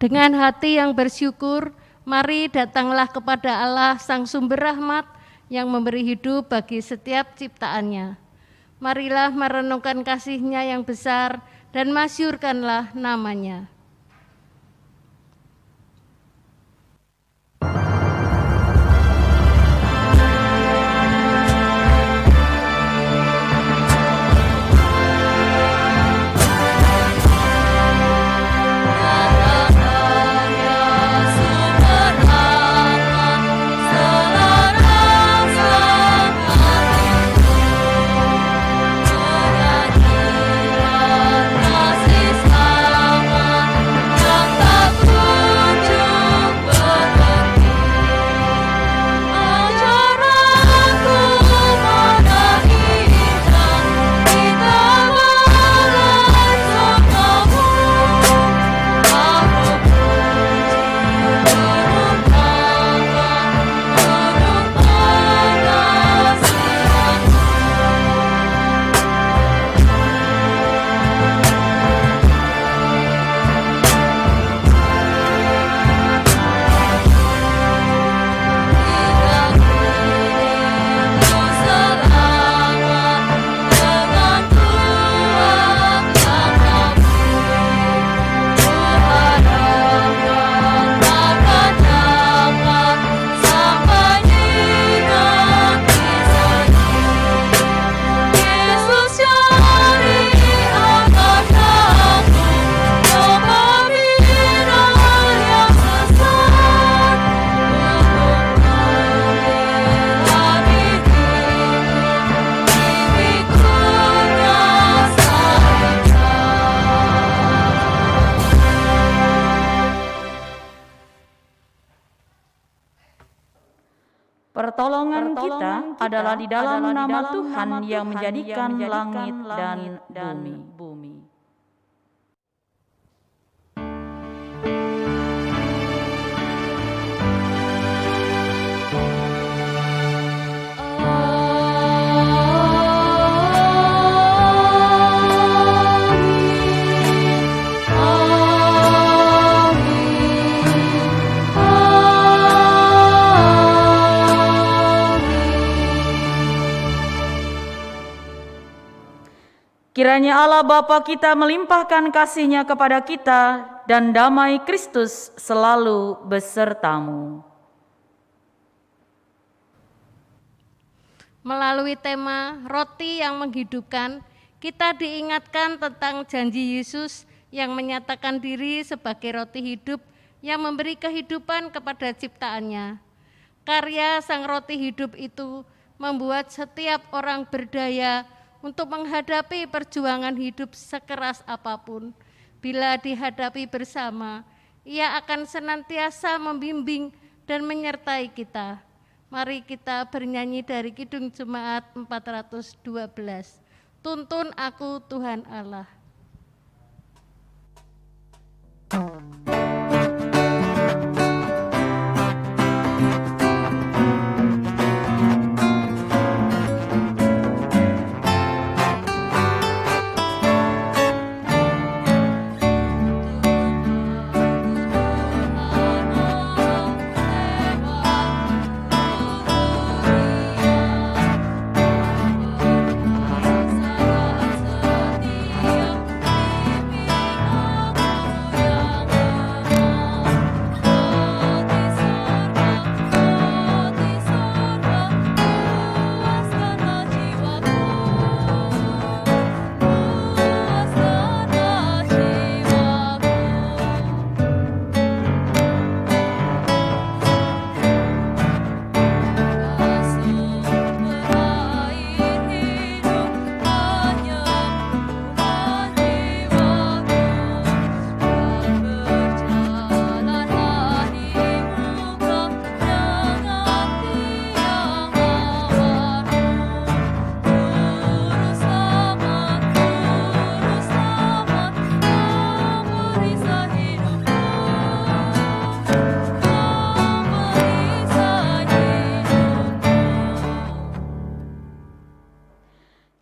Dengan hati yang bersyukur, mari datanglah kepada Allah Sang Sumber Rahmat yang memberi hidup bagi setiap ciptaannya. Marilah merenungkan kasih-Nya yang besar dan masyhurkanlah nama-Nya. Pertolongan kita adalah di dalam nama Tuhan yang menjadikan langit dan bumi. Kiranya Allah Bapa kita melimpahkan kasih-Nya kepada kita dan damai Kristus selalu besertamu. Melalui tema Roti yang Menghidupkan, kita diingatkan tentang janji Yesus yang menyatakan diri sebagai roti hidup yang memberi kehidupan kepada ciptaannya. Karya Sang Roti Hidup itu membuat setiap orang berdaya untuk menghadapi perjuangan hidup sekeras apapun. Bila dihadapi bersama, Ia akan senantiasa membimbing dan menyertai kita. Mari kita bernyanyi dari Kidung Jemaat 412. Tuntun aku Tuhan Allah.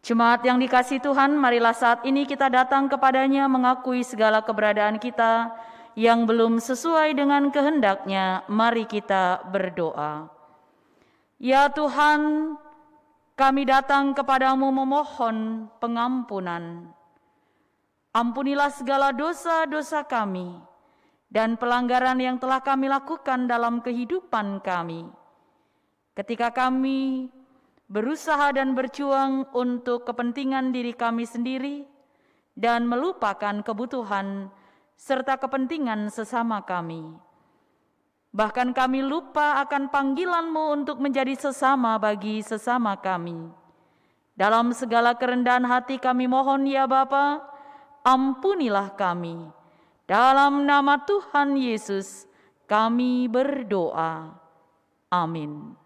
Jemaat yang dikasihi Tuhan, marilah saat ini kita datang kepadanya mengakui segala keberadaan kita, yang belum sesuai dengan kehendak-Nya, mari kita berdoa. Ya Tuhan, kami datang kepadamu memohon pengampunan. Ampunilah segala dosa-dosa kami dan pelanggaran yang telah kami lakukan dalam kehidupan kami. Ketika kami berusaha dan berjuang untuk kepentingan diri kami sendiri dan melupakan kebutuhan serta kepentingan sesama kami. Bahkan kami lupa akan panggilan-Mu untuk menjadi sesama bagi sesama kami. Dalam segala kerendahan hati kami mohon ya Bapa, ampunilah kami. Dalam nama Tuhan Yesus kami berdoa. Amin.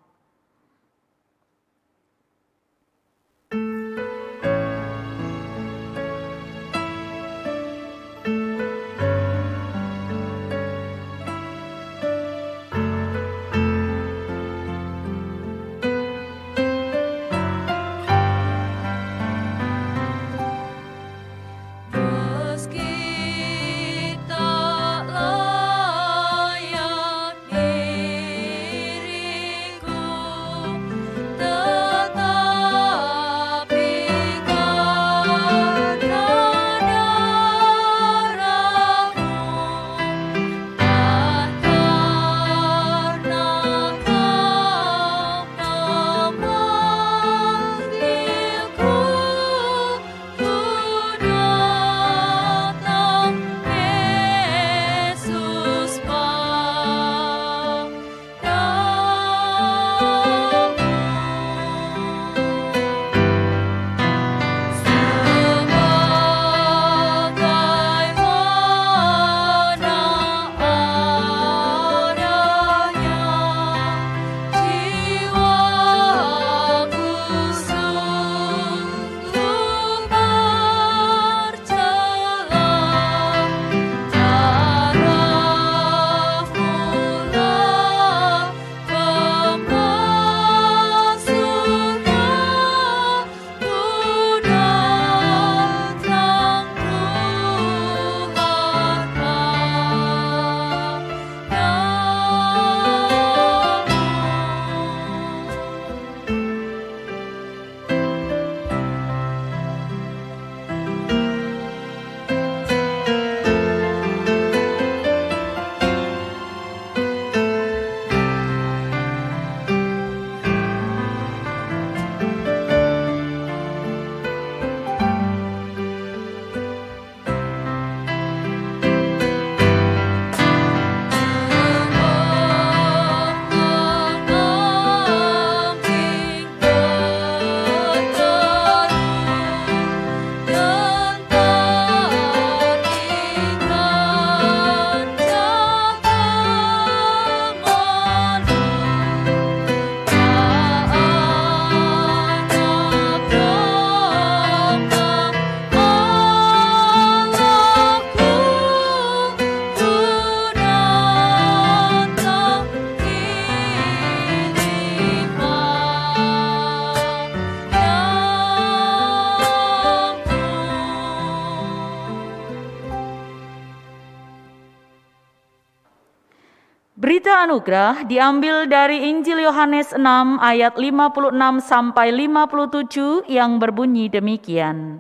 Berita anugerah diambil dari Injil Yohanes 6 ayat 56 sampai 57 yang berbunyi demikian.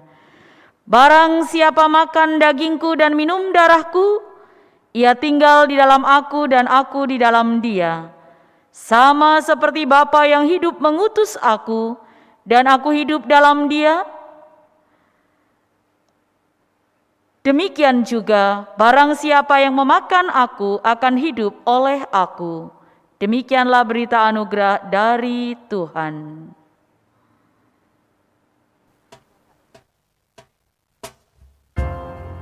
Barang siapa makan dagingku dan minum darahku, ia tinggal di dalam aku dan aku di dalam dia. Sama seperti Bapa yang hidup mengutus aku dan aku hidup dalam dia, demikian juga barang siapa yang memakan aku akan hidup oleh aku. Demikianlah berita anugerah dari Tuhan. Terima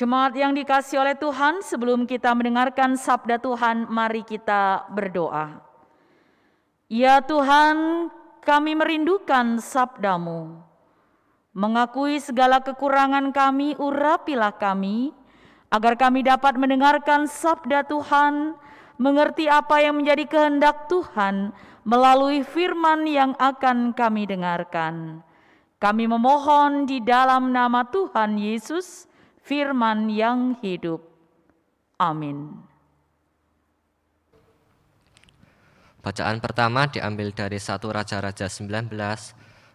Jemaat yang dikasihi oleh Tuhan, sebelum kita mendengarkan sabda Tuhan, mari kita berdoa. Ya Tuhan, kami merindukan sabda-Mu. Mengakui segala kekurangan kami, urapilah kami, agar kami dapat mendengarkan sabda Tuhan, mengerti apa yang menjadi kehendak Tuhan melalui firman yang akan kami dengarkan. Kami memohon di dalam nama Tuhan Yesus, firman yang hidup. Amin. Bacaan pertama diambil dari 1 Raja-Raja 19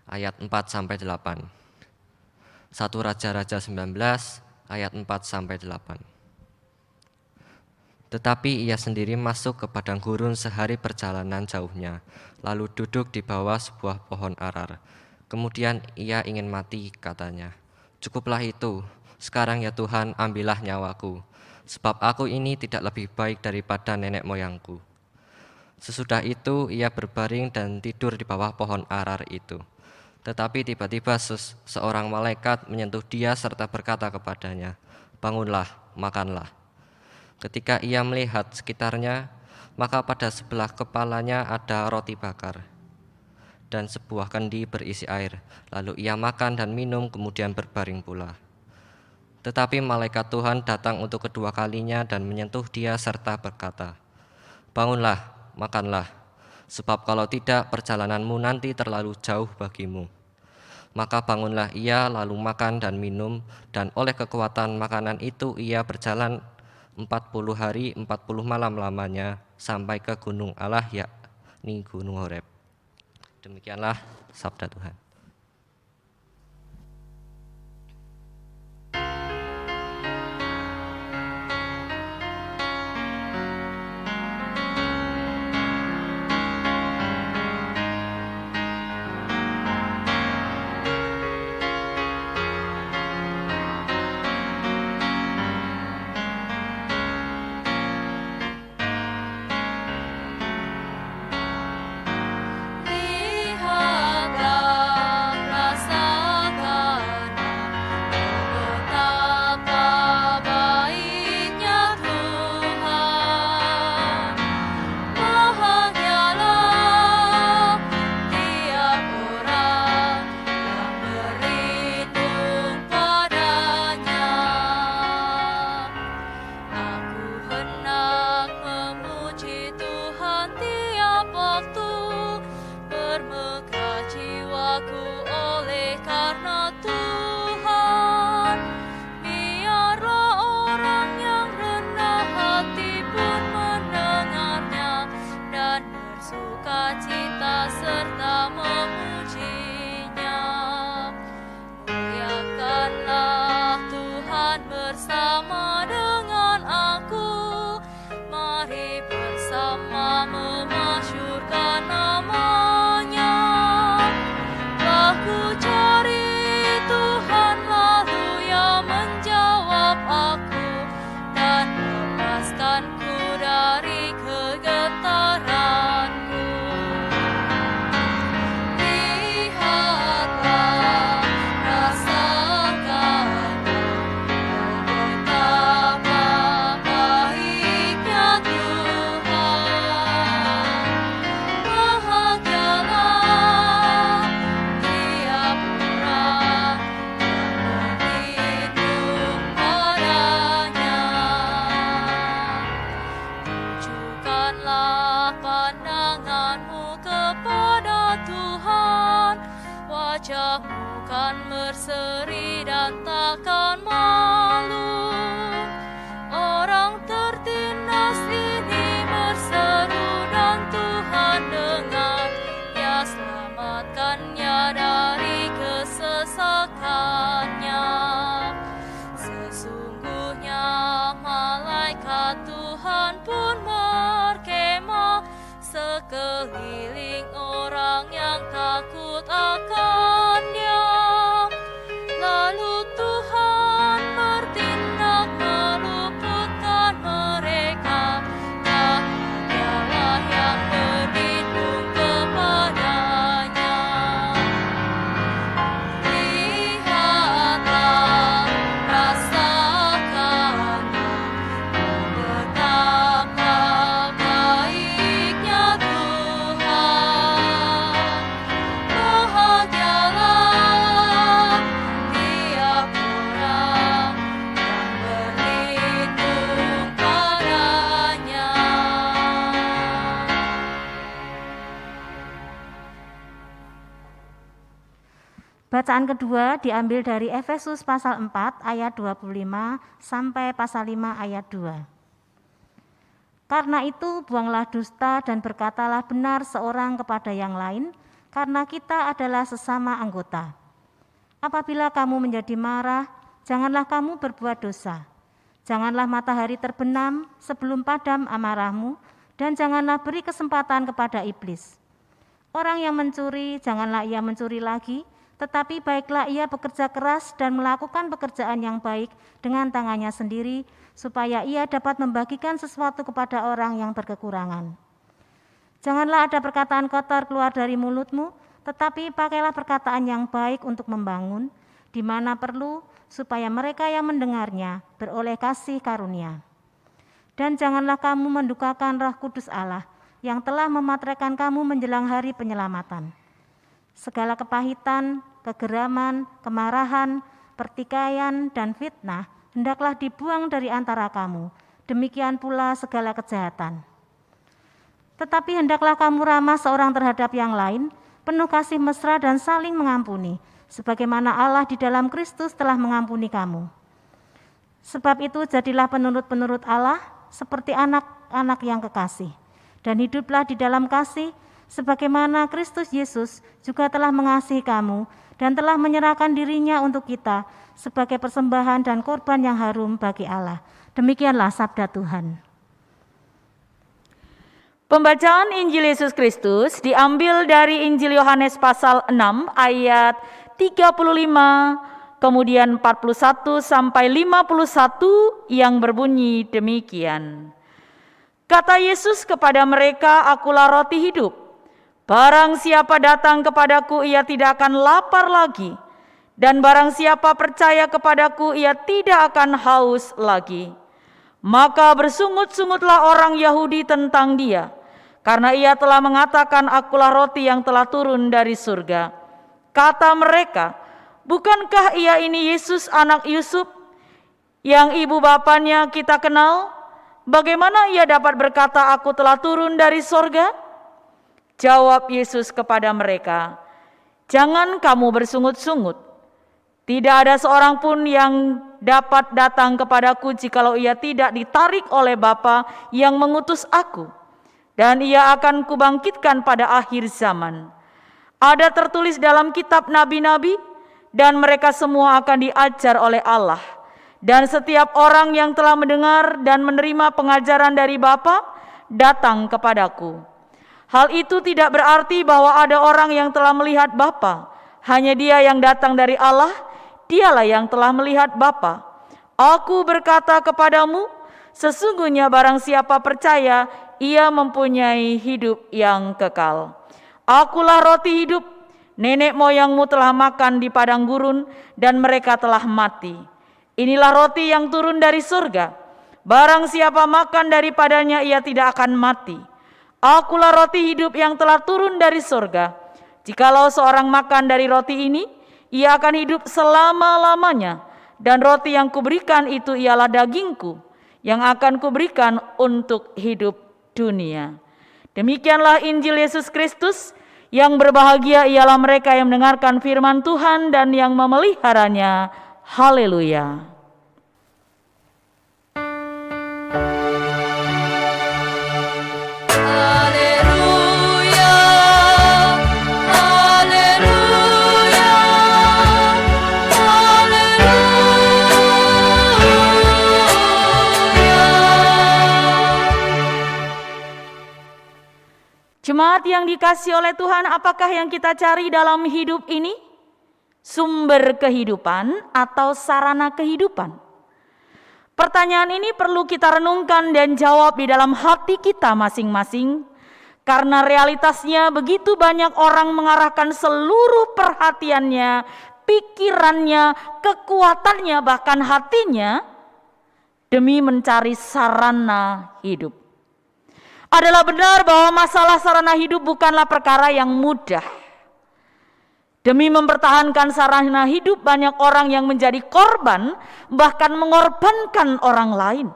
ayat 4-8. 1 Raja-Raja 19 ayat 4-8. Tetapi ia sendiri masuk ke padang gurun sehari perjalanan jauhnya, lalu duduk di bawah sebuah pohon arar. Kemudian ia ingin mati, katanya, "Cukuplah itu, sekarang ya Tuhan, ambillah nyawaku, sebab aku ini tidak lebih baik daripada nenek moyangku." Sesudah itu ia berbaring dan tidur di bawah pohon arar itu. Tetapi tiba-tiba seorang malaikat menyentuh dia serta berkata kepadanya, "Bangunlah, makanlah." Ketika ia melihat sekitarnya, maka pada sebelah kepalanya ada roti bakar dan sebuah kendi berisi air. Lalu ia makan dan minum, kemudian berbaring pula. Tetapi malaikat Tuhan datang untuk kedua kalinya dan menyentuh dia serta berkata, "Bangunlah, makanlah, sebab kalau tidak perjalananmu nanti terlalu jauh bagimu." Maka bangunlah ia lalu makan dan minum, dan oleh kekuatan makanan itu ia berjalan 40 hari 40 malam lamanya sampai ke gunung Allah, yakni Gunung Horeb. Demikianlah sabda Tuhan. Sesungguhnya malaikat Tuhan pun berkemah sekeliling orang yang takut akan Dia. Lalu Tuhan bertindak meluputkan mereka, dan Dialah yang berlindung kepadanya. Lihatlah, rasakan betapa baiknya Tuhan. Bahagialah tiap orang yang berlindung padanya. Bacaan kedua diambil dari Efesus pasal 4 ayat 25 sampai pasal 5 ayat 2. Karena itu buanglah dusta dan berkatalah benar seorang kepada yang lain, karena kita adalah sesama anggota. Apabila kamu menjadi marah, janganlah kamu berbuat dosa. Janganlah matahari terbenam sebelum padam amarahmu, dan janganlah beri kesempatan kepada iblis. Orang yang mencuri, janganlah ia mencuri lagi, tetapi baiklah ia bekerja keras dan melakukan pekerjaan yang baik dengan tangannya sendiri, supaya ia dapat membagikan sesuatu kepada orang yang berkekurangan. Janganlah ada perkataan kotor keluar dari mulutmu, tetapi pakailah perkataan yang baik untuk membangun, di mana perlu, supaya mereka yang mendengarnya beroleh kasih karunia. Dan janganlah kamu mendukakan Roh Kudus Allah, yang telah memateraikan kamu menjelang hari penyelamatan. Segala kepahitan, kegeraman, kemarahan, pertikaian, dan fitnah hendaklah dibuang dari antara kamu. Demikian pula segala kejahatan. Tetapi hendaklah kamu ramah seorang terhadap yang lain, penuh kasih mesra dan saling mengampuni, sebagaimana Allah di dalam Kristus telah mengampuni kamu. Sebab itu jadilah penurut-penurut Allah seperti anak-anak yang kekasih, dan hiduplah di dalam kasih, sebagaimana Kristus Yesus juga telah mengasihi kamu dan telah menyerahkan dirinya untuk kita sebagai persembahan dan korban yang harum bagi Allah. Demikianlah sabda Tuhan. Pembacaan Injil Yesus Kristus diambil dari Injil Yohanes pasal 6 ayat 35, kemudian 41 sampai 51 yang berbunyi demikian. Kata Yesus kepada mereka, "Akulah roti hidup. Barang siapa datang kepadaku, ia tidak akan lapar lagi. Dan barang siapa percaya kepadaku, ia tidak akan haus lagi. Maka bersungut-sungutlah orang Yahudi tentang dia, karena ia telah mengatakan, akulah roti yang telah turun dari surga. Kata mereka, bukankah ia ini Yesus anak Yusuf, yang ibu bapanya kita kenal? Bagaimana ia dapat berkata, aku telah turun dari surga? Jawab Yesus kepada mereka, jangan kamu bersungut-sungut. Tidak ada seorang pun yang dapat datang kepadaku jikalau ia tidak ditarik oleh Bapa yang mengutus aku. Dan ia akan kubangkitkan pada akhir zaman. Ada tertulis dalam kitab nabi-nabi, dan mereka semua akan diajar oleh Allah. Dan setiap orang yang telah mendengar dan menerima pengajaran dari Bapa, datang kepadaku. Hal itu tidak berarti bahwa ada orang yang telah melihat Bapa. Hanya dia yang datang dari Allah, dialah yang telah melihat Bapa. Aku berkata kepadamu, sesungguhnya barang siapa percaya, ia mempunyai hidup yang kekal. Akulah roti hidup. Nenek moyangmu telah makan di padang gurun, dan mereka telah mati. Inilah roti yang turun dari surga. Barang siapa makan daripadanya, ia tidak akan mati. Akulah roti hidup yang telah turun dari surga. Jikalau seorang makan dari roti ini, ia akan hidup selama-lamanya, dan roti yang kuberikan itu ialah dagingku, yang akan kuberikan untuk hidup dunia. Demikianlah Injil Yesus Kristus. Yang berbahagia ialah mereka yang mendengarkan firman Tuhan dan yang memeliharanya. Haleluya. Haleluya, haleluya. Jemaat yang dikasihi oleh Tuhan, apakah yang kita cari dalam hidup ini? Sumber kehidupan atau sarana kehidupan? Pertanyaan ini perlu kita renungkan dan jawab di dalam hati kita masing-masing, karena realitasnya begitu banyak orang mengarahkan seluruh perhatiannya, pikirannya, kekuatannya, bahkan hatinya demi mencari sarana hidup. Adalah benar bahwa masalah sarana hidup bukanlah perkara yang mudah. Demi mempertahankan sarana hidup, banyak orang yang menjadi korban, bahkan mengorbankan orang lain.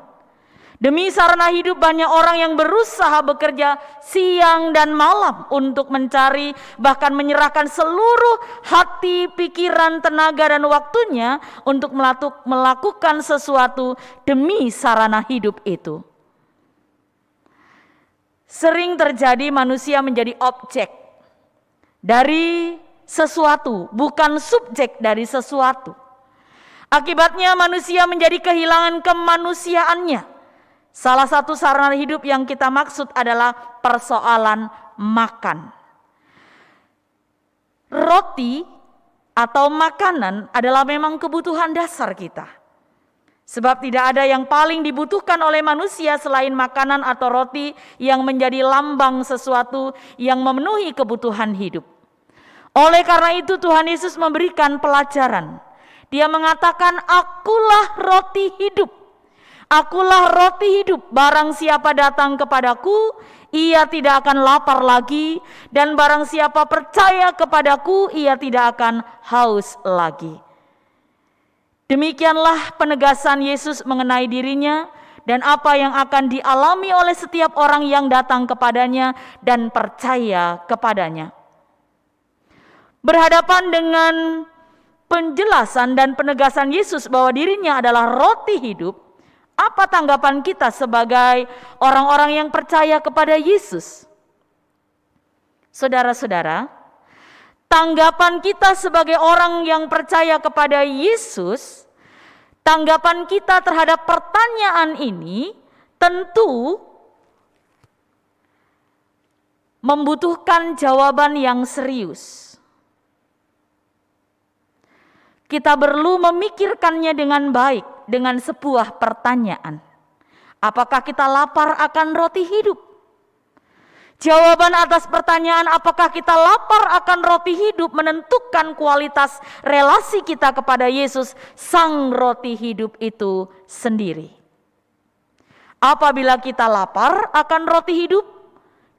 Demi sarana hidup, banyak orang yang berusaha bekerja siang dan malam untuk mencari, bahkan menyerahkan seluruh hati, pikiran, tenaga, dan waktunya untuk melakukan sesuatu demi sarana hidup itu. Sering terjadi manusia menjadi objek dari sesuatu, bukan subjek dari sesuatu. Akibatnya manusia menjadi kehilangan kemanusiaannya. Salah satu sarana hidup yang kita maksud adalah persoalan makan. Roti atau makanan adalah memang kebutuhan dasar kita. Sebab tidak ada yang paling dibutuhkan oleh manusia selain makanan atau roti yang menjadi lambang sesuatu yang memenuhi kebutuhan hidup. Oleh karena itu Tuhan Yesus memberikan pelajaran. Dia mengatakan, "Akulah roti hidup. Akulah roti hidup. Barang siapa datang kepadaku, ia tidak akan lapar lagi. Dan barang siapa percaya kepadaku, ia tidak akan haus lagi." Demikianlah penegasan Yesus mengenai dirinya dan apa yang akan dialami oleh setiap orang yang datang kepadanya dan percaya kepadanya. Berhadapan dengan penjelasan dan penegasan Yesus bahwa dirinya adalah roti hidup, apa tanggapan kita sebagai orang-orang yang percaya kepada Yesus? Saudara-saudara, tanggapan kita sebagai orang yang percaya kepada Yesus, tanggapan kita terhadap pertanyaan ini tentu membutuhkan jawaban yang serius. Kita perlu memikirkannya dengan baik, dengan sebuah pertanyaan. Apakah kita lapar akan roti hidup? Jawaban atas pertanyaan apakah kita lapar akan roti hidup menentukan kualitas relasi kita kepada Yesus, sang roti hidup itu sendiri. Apabila kita lapar akan roti hidup,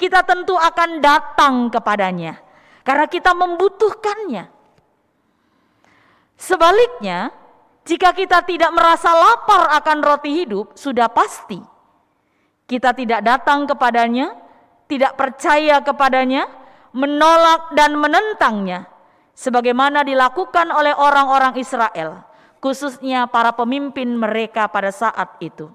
kita tentu akan datang kepadanya karena kita membutuhkannya. Sebaliknya, jika kita tidak merasa lapar akan roti hidup, sudah pasti kita tidak datang kepadanya, tidak percaya kepadanya, menolak dan menentangnya, sebagaimana dilakukan oleh orang-orang Israel, khususnya para pemimpin mereka pada saat itu.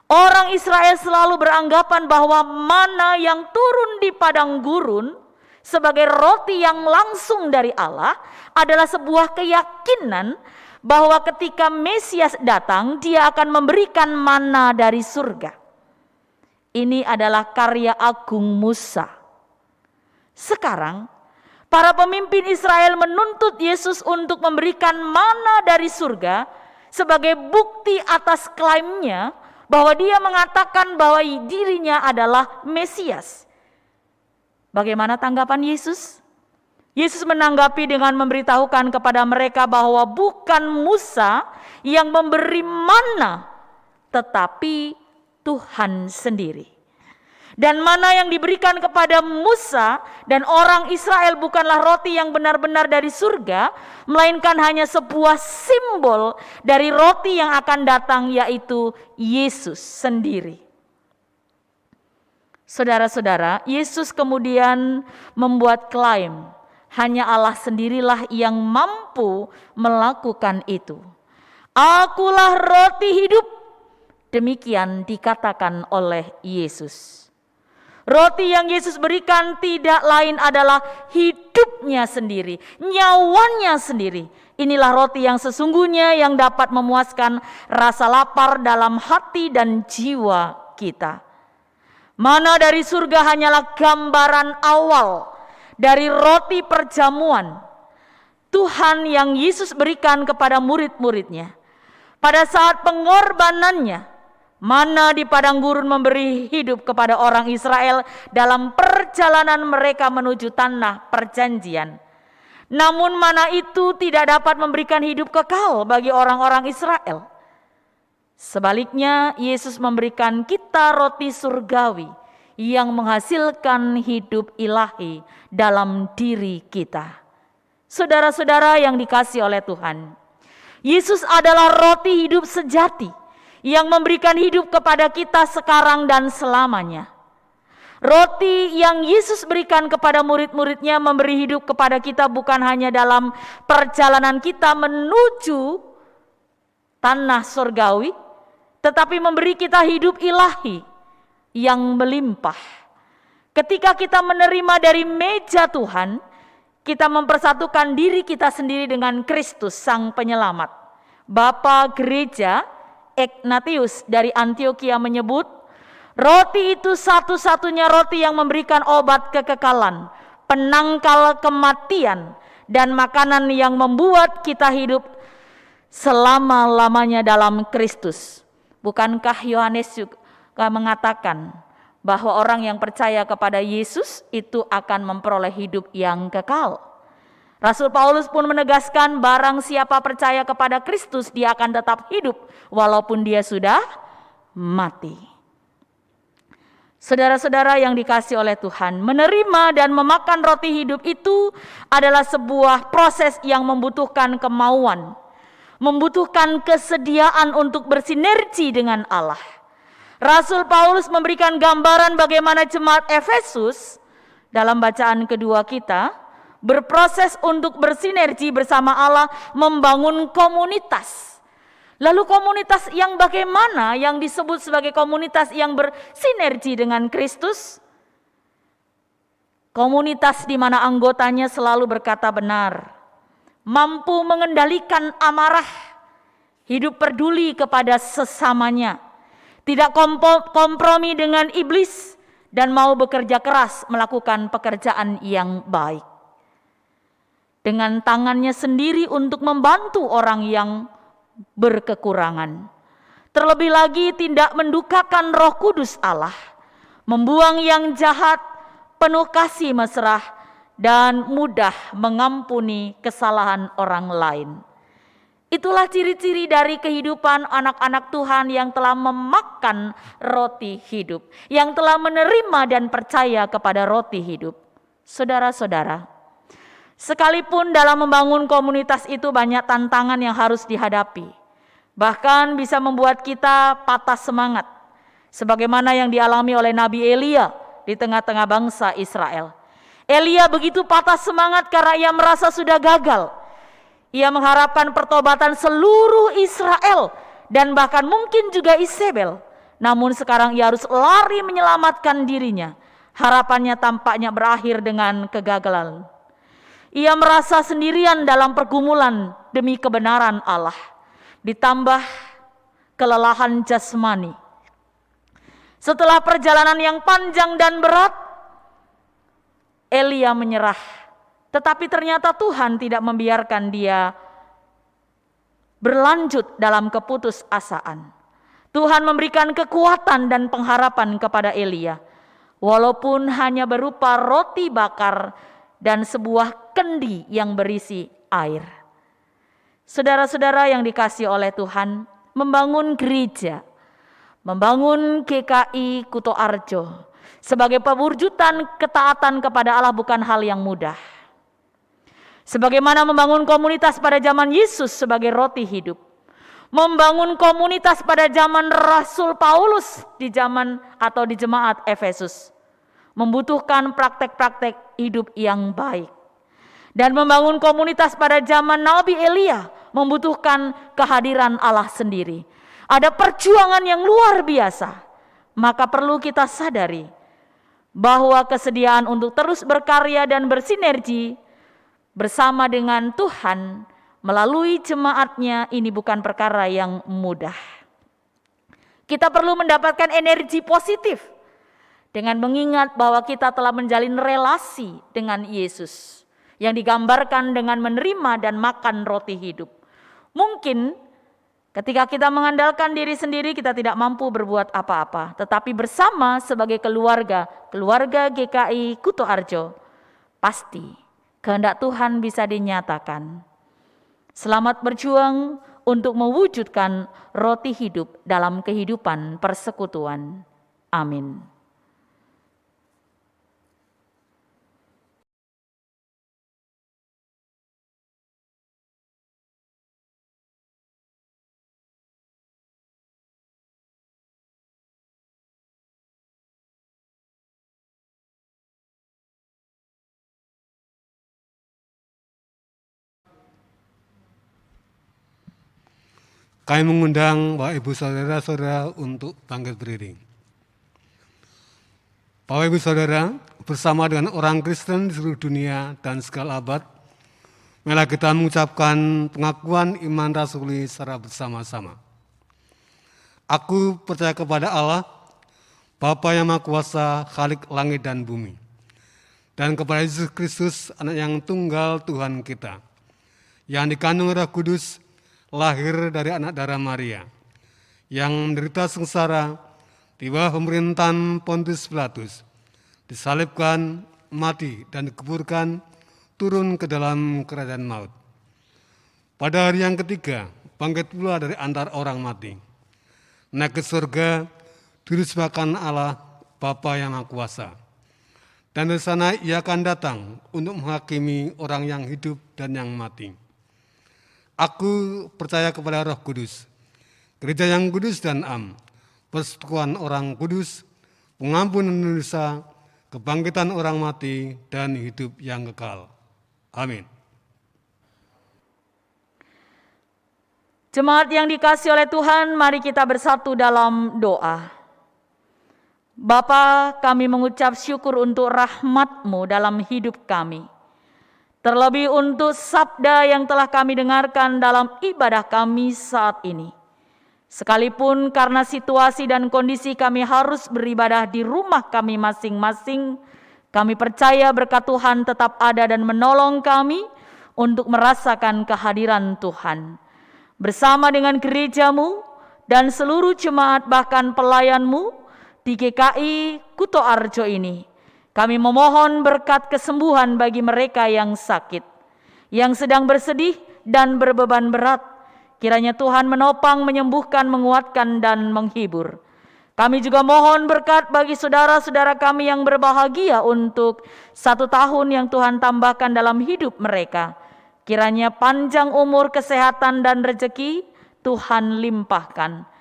Orang Israel selalu beranggapan bahwa mana yang turun di padang gurun sebagai roti yang langsung dari Allah adalah sebuah keyakinan bahwa ketika Mesias datang, dia akan memberikan mana dari surga. Ini adalah karya agung Musa. Sekarang, para pemimpin Israel menuntut Yesus untuk memberikan mana dari surga sebagai bukti atas klaimnya bahwa dia mengatakan bahwa dirinya adalah Mesias. Bagaimana tanggapan Yesus? Yesus menanggapi dengan memberitahukan kepada mereka bahwa bukan Musa yang memberi mana, tetapi Tuhan sendiri. Dan mana yang diberikan kepada Musa dan orang Israel bukanlah roti yang benar-benar dari surga, melainkan hanya sebuah simbol dari roti yang akan datang, yaitu Yesus sendiri. Saudara-saudara, Yesus kemudian membuat klaim, hanya Allah sendirilah yang mampu melakukan itu. Akulah roti hidup. Demikian dikatakan oleh Yesus. Roti yang Yesus berikan tidak lain adalah hidupnya sendiri, nyawanya sendiri. Inilah roti yang sesungguhnya yang dapat memuaskan rasa lapar dalam hati dan jiwa kita. Mana dari surga hanyalah gambaran awal dari roti perjamuan Tuhan yang Yesus berikan kepada murid-muridnya. Pada saat pengorbanannya, mana di padang gurun memberi hidup kepada orang Israel dalam perjalanan mereka menuju tanah perjanjian. Namun mana itu tidak dapat memberikan hidup kekal bagi orang-orang Israel. Sebaliknya, Yesus memberikan kita roti surgawi yang menghasilkan hidup ilahi dalam diri kita. Saudara-saudara yang dikasihi oleh Tuhan, Yesus adalah roti hidup sejati yang memberikan hidup kepada kita sekarang dan selamanya. Roti yang Yesus berikan kepada murid-muridnya memberi hidup kepada kita bukan hanya dalam perjalanan kita menuju tanah surgawi, tetapi memberi kita hidup ilahi yang melimpah. Ketika kita menerima dari meja Tuhan, kita mempersatukan diri kita sendiri dengan Kristus Sang Penyelamat. Bapa Gereja Ignatius dari Antioquia menyebut, roti itu satu-satunya roti yang memberikan obat kekekalan, penangkal kematian, dan makanan yang membuat kita hidup selama-lamanya dalam Kristus. Bukankah Yohanes juga mengatakan bahwa orang yang percaya kepada Yesus itu akan memperoleh hidup yang kekal? Rasul Paulus pun menegaskan, barang siapa percaya kepada Kristus, dia akan tetap hidup walaupun dia sudah mati. Saudara-saudara yang dikasihi oleh Tuhan, menerima dan memakan roti hidup itu adalah sebuah proses yang membutuhkan kemauan, membutuhkan kesediaan untuk bersinergi dengan Allah. Rasul Paulus memberikan gambaran bagaimana jemaat Efesus dalam bacaan kedua kita berproses untuk bersinergi bersama Allah membangun komunitas. Lalu komunitas yang bagaimana yang disebut sebagai komunitas yang bersinergi dengan Kristus? Komunitas di mana anggotanya selalu berkata benar, mampu mengendalikan amarah, hidup peduli kepada sesamanya, tidak kompromi dengan iblis, dan mau bekerja keras melakukan pekerjaan yang baik. Dengan tangannya sendiri untuk membantu orang yang berkekurangan. Terlebih lagi tidak mendukakan Roh Kudus Allah, membuang yang jahat, penuh kasih mesra, dan mudah mengampuni kesalahan orang lain. Itulah ciri-ciri dari kehidupan anak-anak Tuhan yang telah memakan roti hidup, yang telah menerima dan percaya kepada roti hidup. Saudara-saudara, sekalipun dalam membangun komunitas itu banyak tantangan yang harus dihadapi, bahkan bisa membuat kita patah semangat, sebagaimana yang dialami oleh Nabi Elia di tengah-tengah bangsa Israel. Elia begitu patah semangat karena ia merasa sudah gagal. Ia mengharapkan pertobatan seluruh Israel dan bahkan mungkin juga Isabel. Namun sekarang ia harus lari menyelamatkan dirinya. Harapannya tampaknya berakhir dengan kegagalan. Ia merasa sendirian dalam pergumulan demi kebenaran Allah. Ditambah kelelahan jasmani. Setelah perjalanan yang panjang dan berat, Elia menyerah. Tetapi ternyata Tuhan tidak membiarkan dia berlanjut dalam keputusasaan. Tuhan memberikan kekuatan dan pengharapan kepada Elia, walaupun hanya berupa roti bakar dan sebuah kendi yang berisi air. Saudara-saudara yang dikasihi oleh Tuhan, membangun gereja, membangun GKI Kuto Arjo sebagai pewujudan ketaatan kepada Allah bukan hal yang mudah. Sebagaimana membangun komunitas pada zaman Yesus sebagai roti hidup, membangun komunitas pada zaman Rasul Paulus di zaman atau di jemaat Efesus membutuhkan praktek-praktek hidup yang baik. Dan membangun komunitas pada zaman Nabi Elia membutuhkan kehadiran Allah sendiri. Ada perjuangan yang luar biasa. Maka perlu kita sadari bahwa kesediaan untuk terus berkarya dan bersinergi bersama dengan Tuhan melalui jemaatnya ini bukan perkara yang mudah. Kita perlu mendapatkan energi positif dengan mengingat bahwa kita telah menjalin relasi dengan Yesus yang digambarkan dengan menerima dan makan roti hidup. Mungkin ketika kita mengandalkan diri sendiri kita tidak mampu berbuat apa-apa, tetapi bersama sebagai keluarga GKI Kutoarjo, pasti kehendak Tuhan bisa dinyatakan. Selamat berjuang untuk mewujudkan roti hidup dalam kehidupan persekutuan. Amin. Kami mengundang Bapak Ibu Saudara-saudara untuk bangkit berdiri. Bapak Ibu Saudara, bersama dengan orang Kristen di seluruh dunia dan segala abad, marilah kita mengucapkan pengakuan iman rasuli secara bersama-sama. Aku percaya kepada Allah, Bapa yang Maha Kuasa, Khalik langit dan bumi, dan kepada Yesus Kristus, Anak yang tunggal Tuhan kita, yang dikandung Roh Kudus, lahir dari anak darah Maria, yang menderita sengsara di bawah pemerintahan Pontius Pilatus, disalibkan, mati, dan dikuburkan, turun ke dalam kerajaan maut. Pada hari yang ketiga, bangkit pula dari antara orang mati, naik ke surga, duduk sebelah Allah, Bapa yang Maha Kuasa. Dan dari sana ia akan datang untuk menghakimi orang yang hidup dan yang mati. Aku percaya kepada Roh Kudus, gereja yang kudus dan am, persekutuan orang kudus, pengampunan dosa, kebangkitan orang mati, dan hidup yang kekal. Amin. Jemaat yang dikasihi oleh Tuhan, mari kita bersatu dalam doa. Bapa, kami mengucap syukur untuk rahmat-Mu dalam hidup kami. Terlebih untuk sabda yang telah kami dengarkan dalam ibadah kami saat ini. Sekalipun karena situasi dan kondisi kami harus beribadah di rumah kami masing-masing, kami percaya berkat Tuhan tetap ada dan menolong kami untuk merasakan kehadiran Tuhan. Bersama dengan gereja-Mu dan seluruh jemaat bahkan pelayan-Mu di GKI Kutoarjo ini, kami memohon berkat kesembuhan bagi mereka yang sakit, yang sedang bersedih dan berbeban berat. Kiranya Tuhan menopang, menyembuhkan, menguatkan, dan menghibur. Kami juga mohon berkat bagi saudara-saudara kami yang berbahagia untuk 1 tahun yang Tuhan tambahkan dalam hidup mereka. Kiranya panjang umur, kesehatan, dan rezeki Tuhan limpahkan.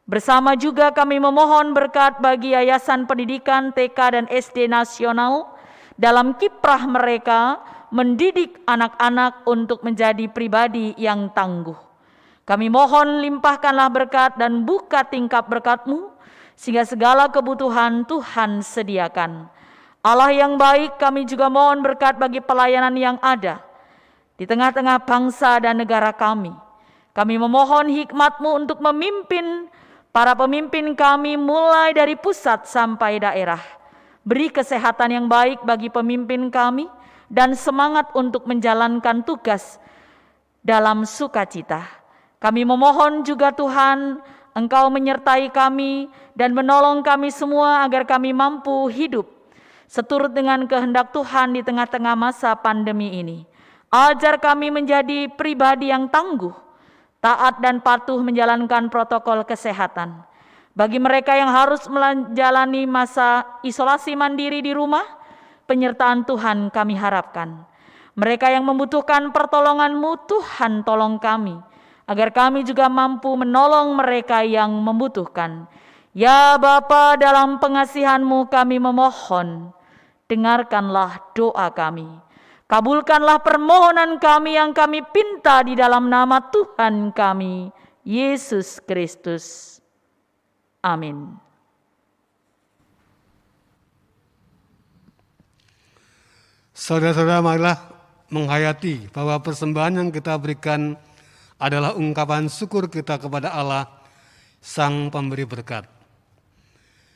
Bersama juga kami memohon berkat bagi Yayasan Pendidikan TK dan SD Nasional dalam kiprah mereka mendidik anak-anak untuk menjadi pribadi yang tangguh. Kami mohon limpahkanlah berkat dan buka tingkap berkat-Mu sehingga segala kebutuhan Tuhan sediakan. Allah yang baik, kami juga mohon berkat bagi pelayanan yang ada di tengah-tengah bangsa dan negara kami. Kami memohon hikmat-Mu untuk memimpin para pemimpin kami mulai dari pusat sampai daerah. Beri kesehatan yang baik bagi pemimpin kami dan semangat untuk menjalankan tugas dalam sukacita. Kami memohon juga Tuhan, Engkau menyertai kami dan menolong kami semua agar kami mampu hidup seturut dengan kehendak Tuhan di tengah-tengah masa pandemi ini. Ajar kami menjadi pribadi yang tangguh, taat dan patuh menjalankan protokol kesehatan. Bagi mereka yang harus menjalani masa isolasi mandiri di rumah, penyertaan Tuhan kami harapkan. Mereka yang membutuhkan pertolongan-Mu, Tuhan tolong kami, agar kami juga mampu menolong mereka yang membutuhkan. Ya Bapa, dalam pengasihan-Mu kami memohon, dengarkanlah doa kami. Kabulkanlah permohonan kami yang kami pinta di dalam nama Tuhan kami, Yesus Kristus. Amin. Saudara-saudara, marilah menghayati bahwa persembahan yang kita berikan adalah ungkapan syukur kita kepada Allah, Sang Pemberi berkat.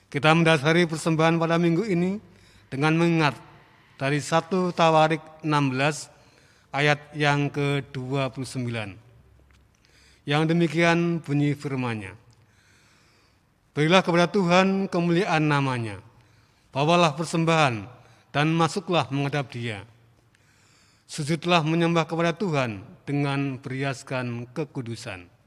Kita mendasari persembahan pada minggu ini dengan mengingat dari 1 Tawarik 16 ayat yang ke-29. Yang demikian bunyi firman-Nya. Berilah kepada Tuhan kemuliaan namanya, bawalah persembahan dan masuklah menghadap Dia. Sujudlah menyembah kepada Tuhan dengan berhiaskan kekudusan.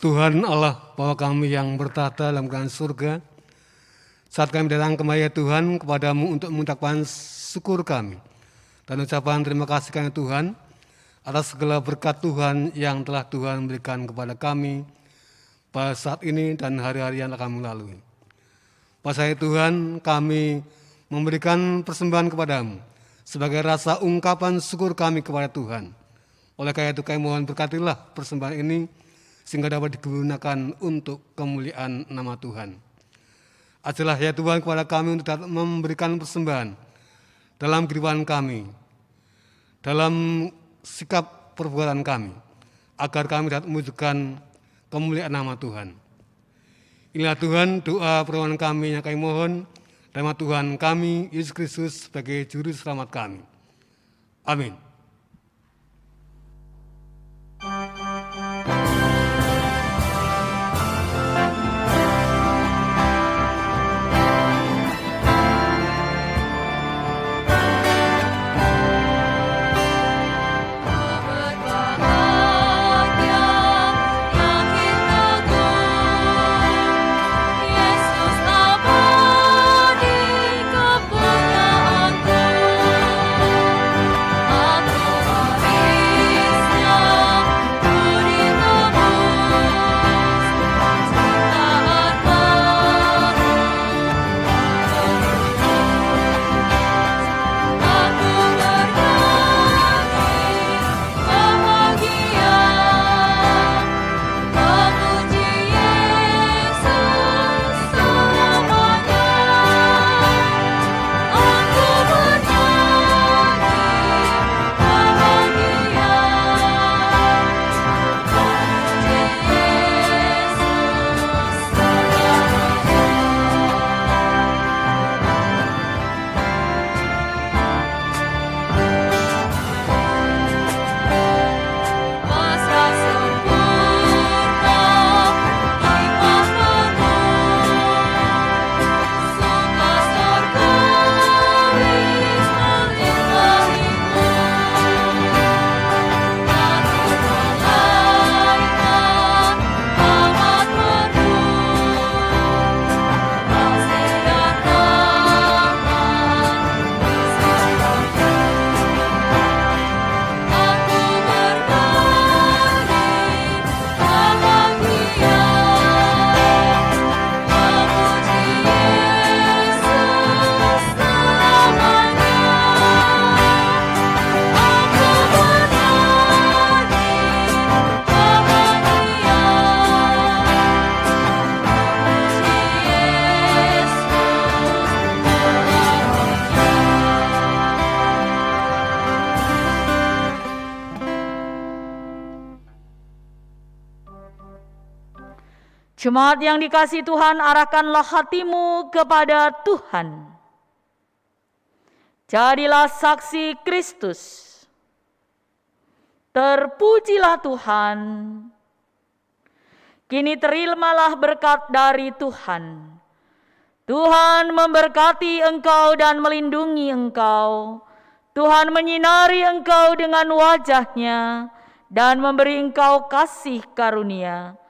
Tuhan Allah Bapa kami yang bertahta dalam kerajaan surga, saat kami datang kembali ya Tuhan kepadamu untuk mengucapkan syukur kami dan ucapan terima kasih kami Tuhan atas segala berkat Tuhan yang telah Tuhan berikan kepada kami pada saat ini dan hari-hari yang akan melalui. Pada saat Tuhan kami memberikan persembahan kepadamu sebagai rasa ungkapan syukur kami kepada Tuhan. Oleh karena itu kami mohon berkatilah persembahan ini sehingga dapat digunakan untuk kemuliaan nama Tuhan. Ajarlah ya Tuhan kepada kami untuk dapat memberikan persembahan dalam kehidupan kami, dalam sikap perbuatan kami, agar kami dapat mewujudkan kemuliaan nama Tuhan. Inilah Tuhan doa permohonan kami yang kami mohon, dalam nama Tuhan kami, Yesus Kristus sebagai Juru Selamat kami. Amin. Yesus nama di kepunyaanku. Jemaat yang dikasihi Tuhan, arahkanlah hatimu kepada Tuhan. Jadilah saksi Kristus. Terpujilah Tuhan. Kini terimalah berkat dari Tuhan. Tuhan memberkati engkau dan melindungi engkau. Tuhan menyinari engkau dengan wajah-Nya dan memberi engkau kasih karunia.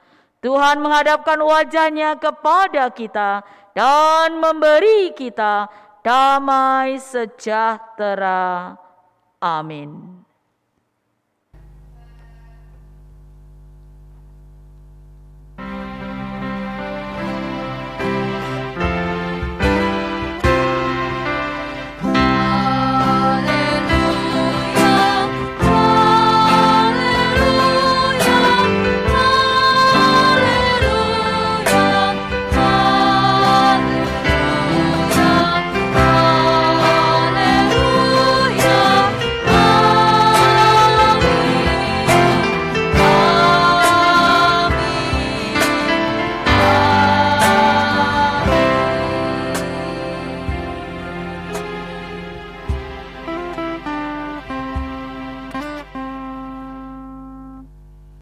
Tuhan menghadapkan wajah-Nya kepada kita dan memberi kita damai sejahtera. Amin.